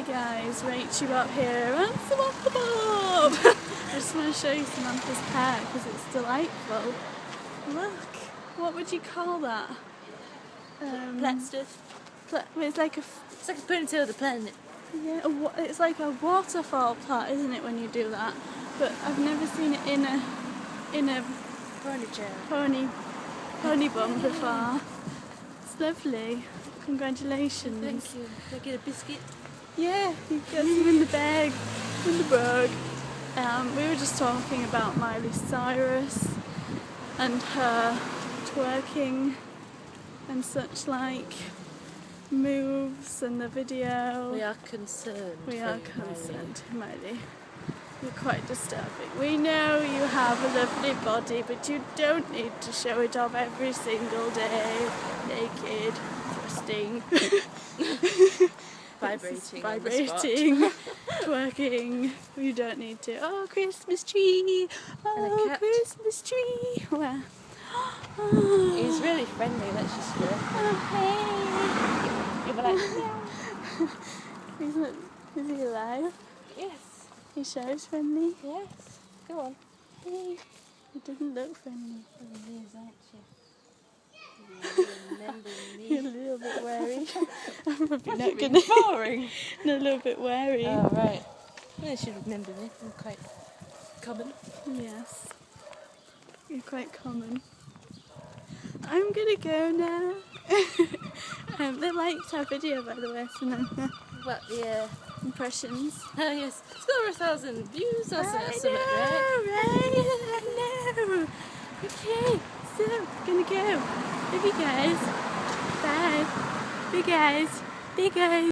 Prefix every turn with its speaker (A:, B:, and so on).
A: Hi guys, Rachel up here and Samantha Bob! I just want to show you Samantha's hair because it's delightful. Look, what would you call that?
B: Plait stuff.
A: It's like a
B: ponytail of the planet.
A: yeah, it's like a waterfall plait, isn't it, when you do that? But I've never seen it in a
B: Ponytail.
A: pony bun before. It's lovely. Congratulations.
B: Thank you. Can I get a biscuit?
A: Yeah, you get some in the bag. In the bag. We were just talking about Miley Cyrus and her twerking and such like moves and the video.
B: We are concerned.
A: We are concerned, Miley. You're quite disturbing. We know you have a lovely body, but you don't need to show it off every single day. Naked, thrusting,
B: vibrating,
A: twerking. You don't need to. Oh, Christmas tree! Oh, Christmas tree! Where? Oh.
B: He's really friendly. Let's just go.
A: Oh, hey!
B: You'll be like,
A: Is he alive?
B: yes,
A: He shows friendly.
B: yes. Go on.
A: Hey. He doesn't look friendly.
B: He is, actually. Remember me.
A: You're a little bit wary. I'm probably not
B: Been
A: gonna.
B: boring.
A: A little bit wary.
B: Oh, right. Well, you should remember me. I'm quite common.
A: Yes. You're quite common. I'm gonna go now. They liked our video, by the way, Samantha.
B: What, the
A: Impressions.
B: oh, yes. It's got over 1,000 views or something, right?
A: Right? I know. Okay, so gonna go. Love you guys. Bye. Bye guys. Bye guys.